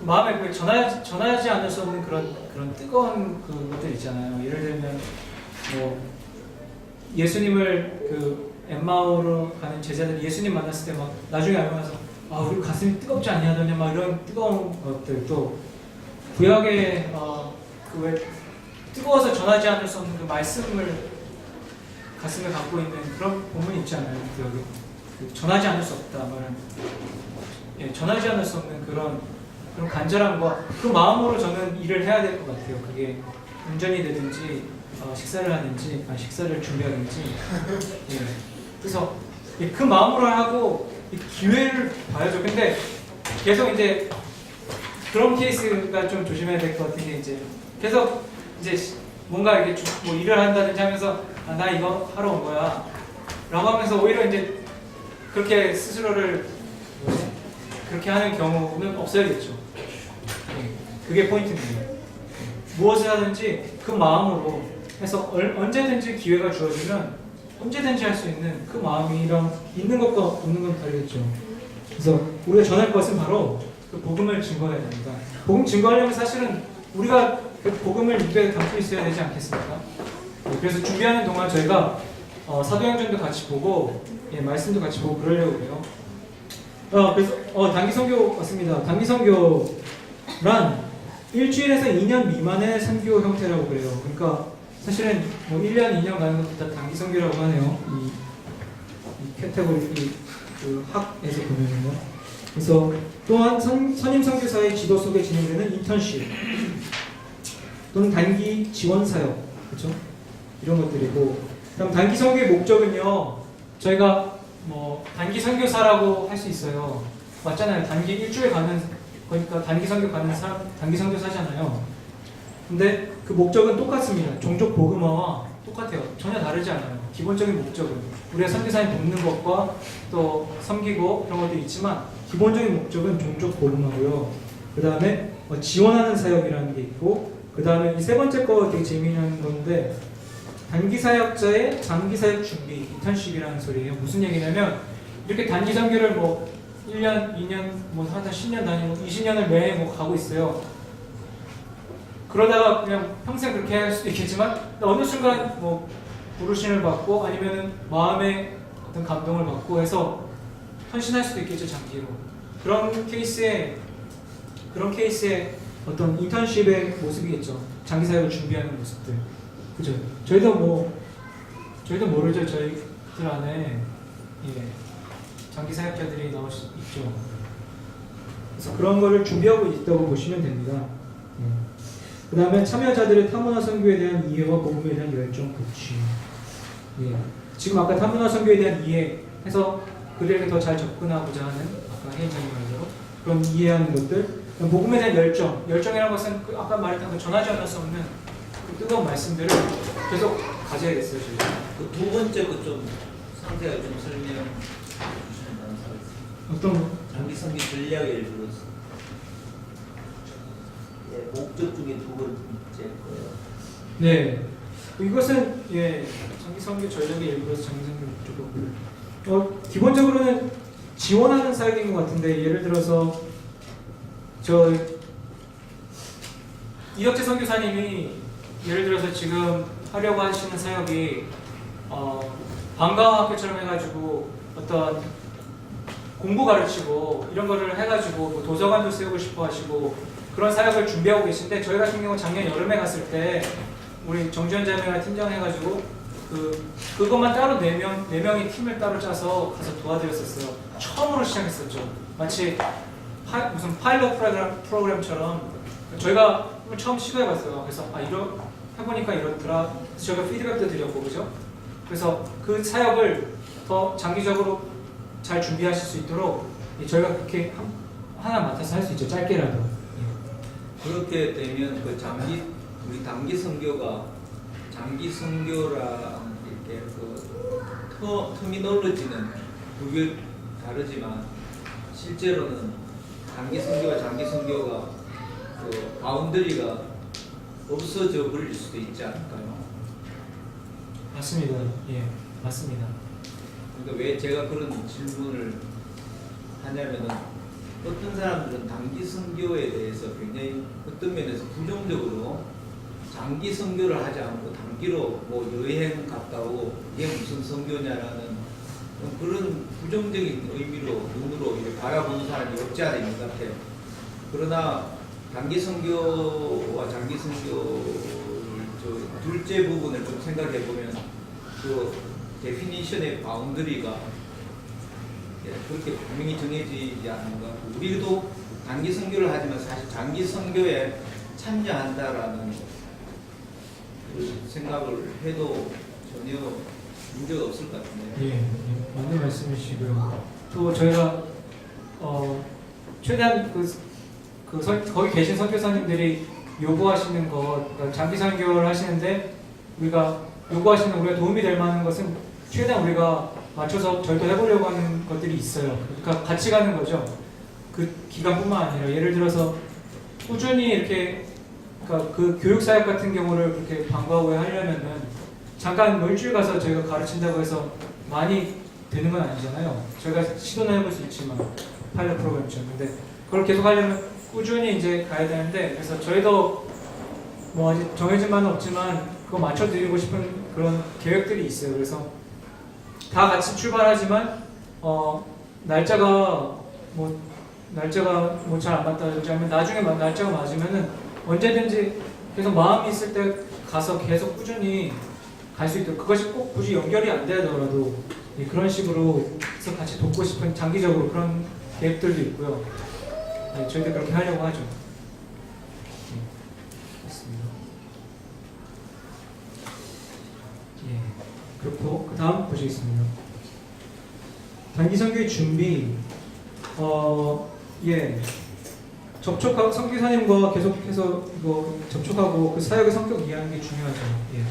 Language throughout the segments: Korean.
마음에 그 전하지 않을 수 없는 그런 뜨거운 그것들 있잖아요. 예를 들면 뭐 예수님을 그 엠마오로 가는 제자들이 예수님 만났을 때 막 나중에 알고 나서 아 우리 가슴이 뜨겁지 않냐더냐 막 이런 뜨거운 것들, 또 구약의 그 왜 뜨거워서 전하지 않을 수 없는 그 말씀을 가슴에 갖고 있는 그런 본문이 있지 않아요? 그 전하지 않을 수 없다 말은, 예, 전하지 않을 수 없는 그런 간절함과 그 마음으로 저는 일을 해야 될 것 같아요. 그게 운전이 되든지 식사를 하든지 식사를 준비하든지, 예. 그래서 그 마음으로 하고 기회를 봐야죠. 근데 계속 이제 그런 케이스가 좀 조심해야 될 것 같은 게, 이제 계속 이제 뭔가 이렇게 뭐 일을 한다든지 하면서 아, 나 이거 하러 온 거야 라고 하면서 오히려 이제 그렇게 스스로를 그렇게 하는 경우는 없어야겠죠. 그게 포인트입니다. 무엇을 하든지 그 마음으로 해서 언제든지 기회가 주어지면 언제든지 할 수 있는 그 마음이랑 있는 것과 없는 건 다르겠죠. 그래서 우리가 전할 것은 바로 그 복음을 증거해야 됩니다. 복음 증거하려면 사실은 우리가 그 복음을 입에 담고 있어야 되지 않겠습니까? 그래서 준비하는 동안 저희가 사도행전도 같이 보고, 예, 말씀도 같이 보고 그러려고 해요. 그래서 단기 선교 왔습니다. 단기 선교란 일주일에서 2년 미만의 선교 형태라고 그래요. 그러니까 사실은 뭐 1년, 2년 가는 것도 다 단기 선교라고 하네요. 이 캐테고리 그 학에서 보면은요. 그래서 또한 선임 선교사의 지도 속에 진행되는 인턴십 또는 단기 지원 사역, 그렇죠? 이런 것들이고, 그럼 단기 선교의 목적은요. 저희가 뭐 단기 선교사라고 할 수 있어요. 맞잖아요. 단기 일주일 가는 거니까 단기 선교 가는 사람 단기 선교사잖아요. 근데 그 목적은 똑같습니다. 종족 복음화와 똑같아요. 전혀 다르지 않아요. 기본적인 목적은 우리가 선교사님 돕는 것과 또 섬기고 그런 것도 있지만 기본적인 목적은 종족 복음화고요. 그 다음에 지원하는 사역이라는 게 있고, 그 다음에 이 세 번째 거 되게 재미있는 건데, 단기 사역자의 장기 사역 준비, 인턴십이라는 소리예요. 무슨 얘기냐면 이렇게 단기 선교를 뭐 1년, 2년, 뭐 하다 10년 다니고 20년을 매해 뭐 가고 있어요. 그러다가 그냥 평생 그렇게 할 수도 있겠지만 어느 순간 뭐 부르심을 받고 아니면은 마음의 어떤 감동을 받고 해서 헌신할 수도 있겠죠, 장기로. 그런 케이스에 어떤 인턴십의 모습이겠죠. 장기 사역을 준비하는 모습들. 그죠? 저희도 모르죠. 저희들 안에, 예, 장기 사역자들이 나올 수 있죠. 그래서 그런 거를 준비하고 있다고 보시면 됩니다. 그 다음에 참여자들의 타문화 선교에 대한 이해와 복음에 대한 열정, 그치. 예. 지금 아까 타문화 선교에 대한 이해해서 그들에게 더 잘 접근하고자 하는, 아까 혜인장님 말대로 그런 이해하는 것들, 복음에 대한 열정이라는 것은 아까 말했던 그 전하지 않을 수 없는 그 뜨거운 말씀들을 계속 가져야겠어요. 그 두 번째 그 좀 상태가 좀 설명 주시면 감사하겠습니다. 어떤 장기 선교 전략의 일부로서, 예, 목적 중에 두 번째 거예요. 네, 이것은, 예, 장기 선교 전략의 일부로서 장기 선교 목적이고, 기본적으로는 지원하는 사역인 것 같은데, 예를 들어서 이혁재 선교사님이 예를 들어서 지금 하려고 하시는 사역이 방과학교처럼 해가지고 어떤 공부 가르치고 이런 거를 해가지고 뭐 도서관도 세우고 싶어 하시고 그런 사역을 준비하고 계신데, 저희 같은 경우 작년 여름에 갔을 때 우리 정주현 자매가 팀장 해가지고 그것만 따로 4명이 팀을 따로 짜서 가서 도와드렸었어요. 처음으로 시작했었죠. 마치 무슨 파일럿 프로그램처럼 저희가 처음 시도해봤어요. 그래서 이거 해보니까 이렇더라. 그래서 저희가 피드백도 드렸고, 그죠? 그래서 그 사역을 더 장기적으로 잘 준비하실 수 있도록 저희가 그렇게 하나 맡아서 할 수 있죠. 짧게라도. 예. 그렇게 되면 그 우리 단기 선교가 장기 선교라 이렇게 그 터미놀로지는 그게 다르지만 실제로는 단기 선교와 장기 선교가 그 바운더리가 없어져 버릴 수도 있지 않을까요? 맞습니다. 예, 맞습니다. 그러니까 왜 제가 그런 질문을 하냐면은 어떤 사람들은 단기 선교에 대해서 굉장히 어떤 면에서 부정적으로 장기 선교를 하지 않고 단기로 뭐 여행 갔다 오고 이게 무슨 선교냐라는 그런 부정적인 의미로 눈으로 이렇게 바라보는 사람이 없지 않아 있는 것 같아요. 그러나 단기 선교와 장기 선교를 저 둘째 부분을 좀 생각해 보면 그 데피니션의 바운더리가 그렇게 분명히 정해지지 않는 것 같고 우리도 단기 선교를 하지만 사실 장기 선교에 참여한다라는 그 생각을 해도 전혀 문제가 없을 것 같은데. 예, 맞는 말씀이시고요. 또 저희가 최대한 거기 계신 선교사님들이 요구하시는 것, 그러니까 장기 선교를 하시는데 우리가 요구하시는 우리가 도움이 될 만한 것은 최대한 우리가 맞춰서 저희도 해보려고 하는 것들이 있어요. 그러니까 같이 가는 거죠. 그 기간뿐만 아니라 예를 들어서 꾸준히 이렇게 그러니까 그 교육 사역 같은 경우를 그렇게 방과 후에 하려면은 잠깐 뭐 일주일 가서 저희가 가르친다고 해서 많이 되는 건 아니잖아요. 저희가 시도는 해볼 수 있지만 파일럿 프로그램처럼. 근데 그걸 계속 하려면 꾸준히 이제 가야 되는데 그래서 저희도 뭐 아직 정해진 바는 없지만 그거 맞춰드리고 싶은 그런 계획들이 있어요. 그래서 다 같이 출발하지만 날짜가 뭐 잘 안 맞다든지 하면 나중에 날짜가 맞으면은 언제든지 계속 마음이 있을 때 가서 계속 꾸준히 갈 수 있도록 그것이 꼭 굳이 연결이 안 되더라도 그런 식으로 해서 같이 돕고 싶은 장기적으로 그런 계획들도 있고요. 네, 저희도 그렇게 하려고 하죠. 네, 그렇습니다. 예, 그렇고 그 다음 보시겠습니다. 단기 선교의 준비. 예. 접촉하고 선교사님과 계속해서 이거 접촉하고 그 사역의 성격 이해하는 게 중요하죠. 예.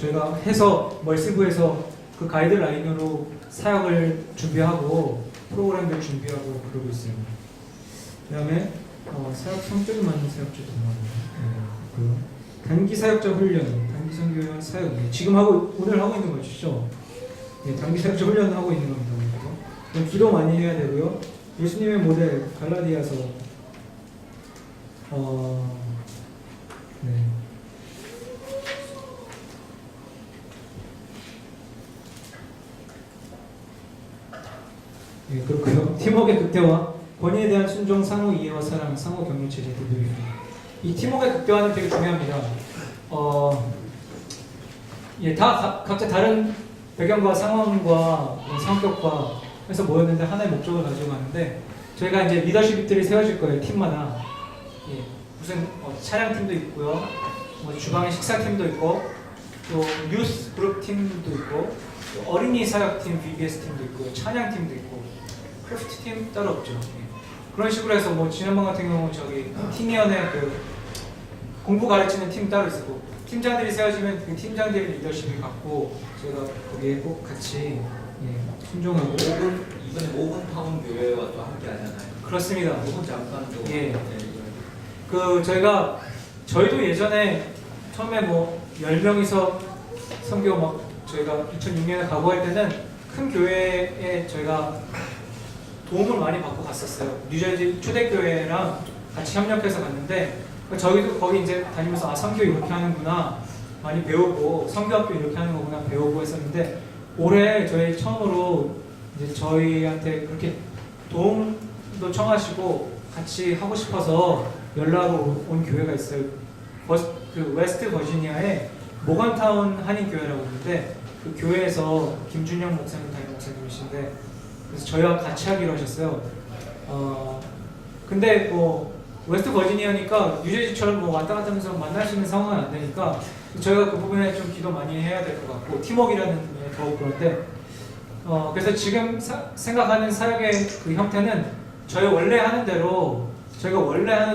저희가 해서 멀스부에서 그 가이드라인으로 사역을 준비하고 프로그램들 준비하고 그러고 있어요. 그다음에 사역 성격이 맞는 사역자도 많아요. 단기 사역자 훈련, 단기 선교 사역 지금 오늘 하고 있는 것이죠. 예, 단기 사역자 훈련을 하고 있는 겁니다. 기도 많이 해야 되고요. 예수님의 모델 갈라디아서 네. 예, 그렇고요. 팀워크의 극대화, 권위에 대한 순종, 상호 이해와 사랑, 상호 격려 체제 등입니다. 이 팀워크의 극대화는 되게 중요합니다. 예, 다 각자 다른 배경과 상황과 성격과 해서 모였는데 하나의 목적을 가지고 가는데 저희가 이제 리더십들이 세워질 거예요. 팀마다. 예, 무슨 차량팀도 있고요. 뭐 주방의 식사팀도 있고 또 뉴스 그룹 팀도 있고 또 어린이 사역팀 BBS 팀도 있고 찬양팀도 있고 크래프트 팀 따로 없죠. 예. 그런 식으로 해서 뭐 지난번 같은 경우 저기 팀위원회 그 공부 가르치는 팀 따로 있고 팀장들이 세워지면 그 팀장들의 리더십을 갖고 저희가 거기에 꼭 같이 예, 순종하고 이번에 5분 타운 교회와 또 함께 하잖아요. 그렇습니다. 5분 잠깐 또 예. 저희도 예전에 처음에 뭐 10명이서 선교 막 저희가 2006년에 가고 할 때는 큰 교회에 저희가 도움을 많이 받고 갔었어요. 뉴저지 초대교회랑 같이 협력해서 갔는데 저희도 거기 이제 다니면서 선교 이렇게 하는구나 많이 배우고 선교학교 이렇게 하는 거구나 배우고 했었는데 올해 저희 처음으로 이제 저희한테 그렇게 도움도 청하시고 같이 하고 싶어서 연락을 온 교회가 있어요. 그 웨스트 버지니아에 모건타운 한인교회라고 있는데 그 교회에서 김준영 목사님 담임 목사님이신데 그래서 저희와 같이 하기로 하셨어요. 근데 뭐 웨스트 버지니아니까 뉴저지처럼 뭐 왔다 갔다 하면서 만날 수 있는 상황은 안 되니까 저희가 그 부분에 좀 기도 많이 해야 될 것 같고 팀워크라는 부분에 더욱 그런데 그래서 지금 생각하는 사역의 그 형태는 저희가 원래 하는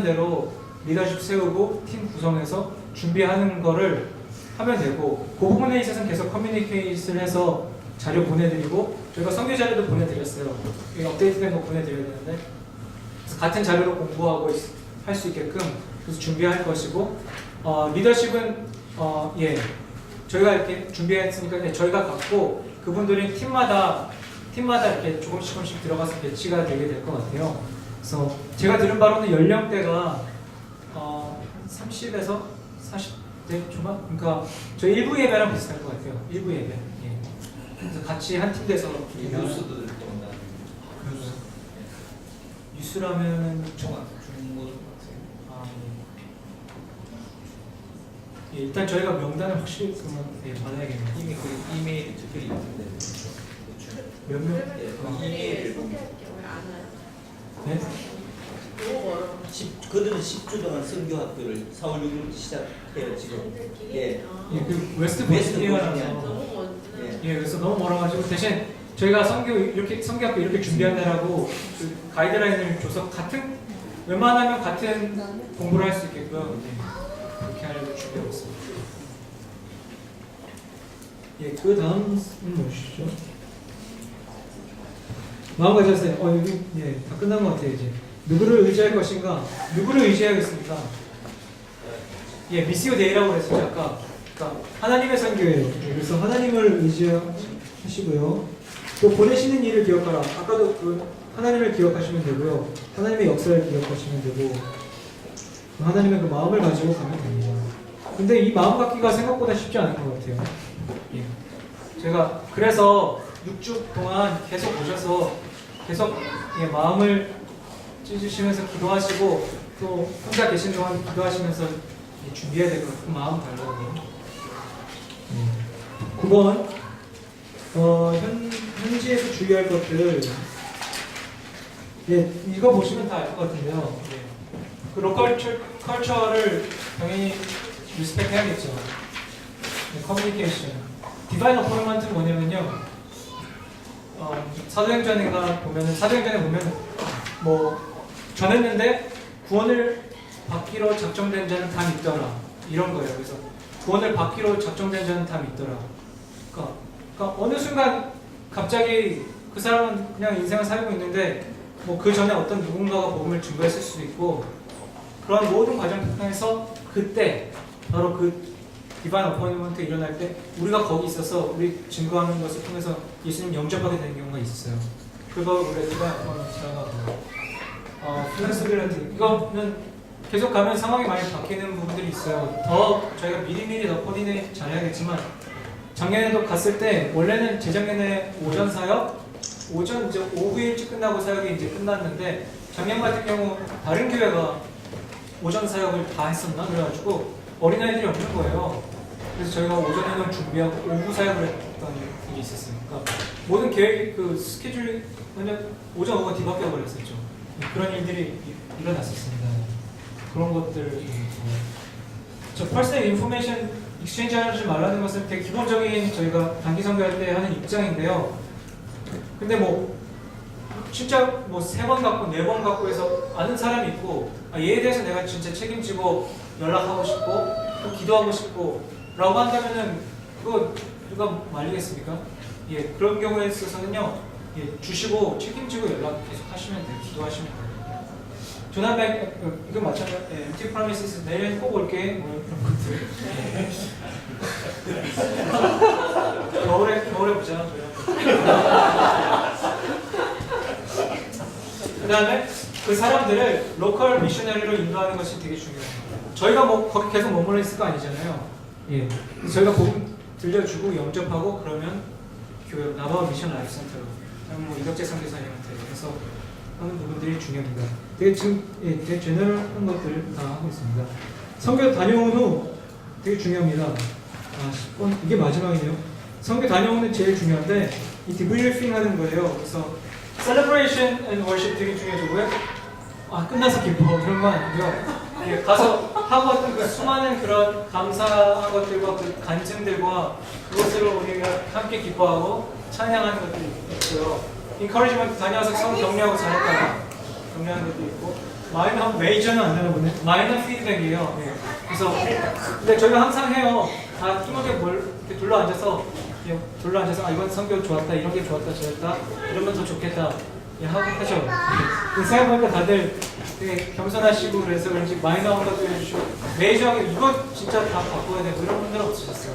대로 리더십 세우고 팀 구성해서 준비하는 거를 하면 되고 그 부분에 있어서는 계속 커뮤니케이션을 해서 자료 보내드리고 저희가 선교 자료도 보내드렸어요. 업데이트된 거 보내드려야 되는데 그래서 같은 자료로 공부하고 할 수 있게끔 그래서 준비할 것이고 리더십은 예 저희가 이렇게 준비했으니까 저희가 갖고 그분들이 팀마다 이렇게 조금씩 들어가서 배치가 되게 될 것 같아요. 그래서 제가 들은 바로는 연령대가 30에서 40대 초반? 그러니까 저희 일부 예배랑 비슷할 것 같아요. 일부 예배. 예. 그래서 같이 한 팀 돼서 뉴스도 듣고 온다. 뉴스라면은 중고등학생. 아, 예. 예, 일단 저희가 명단을 확실히 그러면 예, 받아야겠네요. 이미 그 이메일이 적혀 있는데 몇 명? 예, 그 이메일을 네? 그들은 10주 동안 선교학교를 4월 6일부터 시작해요 지금. 예. 예, 그 웨스트 웨스트 버지니아라서 버지니아. 예, 그래서 너무 멀어가지고 대신 저희가 성교학교 이렇게 준비하느라고 그 가이드라인을 줘서 웬만하면 같은 공부를 할 수 있게끔 그렇게 하려고 준비하고 있습니다. 예, 그 다음은 무엇이죠? 마음가짐하세요. 여기 예, 다 끝난 것 같아요 이제. 누구를 의지할 것인가? 누구를 의지하겠습니까? 예, 미시오 데이라고 그랬어요 아까. 그러니까 하나님의 선교예요. 그래서 하나님을 의지하시고요. 또 보내시는 일을 기억하라. 아까도 그 하나님을 기억하시면 되고요. 하나님의 역사를 기억하시면 되고 하나님의 그 마음을 가지고 가면 됩니다. 근데 이 마음 갖기가 생각보다 쉽지 않은 것 같아요. 예. 제가 그래서 6주 동안 계속 오셔서 계속 예, 마음을 찢으시면서 기도하시고 또 혼자 계신 동안 기도하시면서 예, 준비해야 될 것 같은 마음 달라고. 9번 현지에서 주의할 것들. 예, 이거 보시면 다 알 것 같은데요. 예. 그 로컬 컬처를 당연히 리스펙 해야겠죠. 커뮤니케이션. 디바인 어포인먼트는 뭐냐면요. 사도행전에 보면 뭐 전했는데 구원을 받기로 작정된 자는 다 믿더라 이런 거예요. 그래서 구원을 받기로 작정된 자는 다 믿더라. 그러니까 어느 순간 갑자기 그 사람은 그냥 인생을 살고 있는데 뭐 그 전에 어떤 누군가가 복음을 증거했을 수도 있고 그런 모든 과정 통해서 그때 바로 그 디바인 어포인먼트 일어날 때 우리가 거기 있어서 우리 증거하는 것을 통해서 예수님 영접하게 되는 경우가 있어요. 그걸 우리가 플렉스빌리티 이거는 계속 가면 상황이 많이 바뀌는 부분들이 있어요. 더 저희가 미리미리 더 코디네이트 잘해야겠지만 작년에도 갔을 때 원래는 재작년에 오전 사역 오전 이제 오후 일찍 끝나고 사역이 이제 끝났는데 작년 같은 경우 다른 교회가 오전 사역을 다 했었나 그래가지고 어린아이들이 없는 거예요. 그래서 저희가 오전에는 준비하고 오후 사역을 했던 일이 있었어요. 그러니까 모든 계획 그 스케줄이 완전 오전 오후가 뒤바뀌어 버렸었죠. 그런 일들이 일어났었습니다. 그런 것들 저 퍼스널 인포메이션 익스체인지 하지 말라는 것은 되게 기본적인 저희가 단기 선교할 때 하는 입장인데요. 근데 뭐 진짜 뭐 3번 갖고 4번 갖고 해서 아는 사람이 있고 얘에 대해서 내가 진짜 책임지고 연락하고 싶고 또 기도하고 싶고 라고 한다면은 그거 누가 말리겠습니까? 예, 그런 경우에 있어서는요 예, 주시고 책임지고 연락 계속 하시면 돼요. 기도하시면 돼요. 두나백 이거 마찬가지. 예, empty promises 내일 꼭 올게 뭐 그런 것들. 겨울에 보자. 그 다음에 그 사람들을 로컬 미셔너리로 인도하는 것이 되게 중요해요. 저희가 뭐 거기 계속 머물러 있을 거 아니잖아요. 예, 저희가 복음 들려주고 영접하고 그러면 교회 나바와 미션 라이프 센터로 뭐 이덕재 선교사님한테 해서 하는 부분들이 중요합니다. 되게 지금 예, 되게 제너럴한 것들 다 하고 있습니다. 선교 다녀온 후 되게 중요합니다. 10번 이게 마지막이네요. 선교 다녀온 후는 제일 중요한데 이 디브리핑 하는 거예요. 그래서 celebration and worship 되게 중요하죠. 왜? 끝나서 기뻐 이런 거 아니고요. 예, 가서 하고 어떤 그 수많은 그런 감사한 것들과 그 간증들과 그것으로 우리가 함께 기뻐하고 찬양하는 것들이 있고요. encouragement 다녀와서 성 격려하고 잘했다 격려하는 것도 있고 메이저는 안 되나 보네. 마이너 피드백이에요. 네. 그래서 근데 저희가 항상 해요. 다 힘하게 이렇게 둘러앉아서 이번 성교 좋았다 이런 게 좋았다 저랬다 이러면 더 좋겠다 예, 하고 하죠. 생각해보니까 다들 되게 겸손하시고 그래서 그런지 마이너한 것도 해주시고 메이저하게 이거 진짜 다 바꿔야 되고 이런 분들 없으셨어요.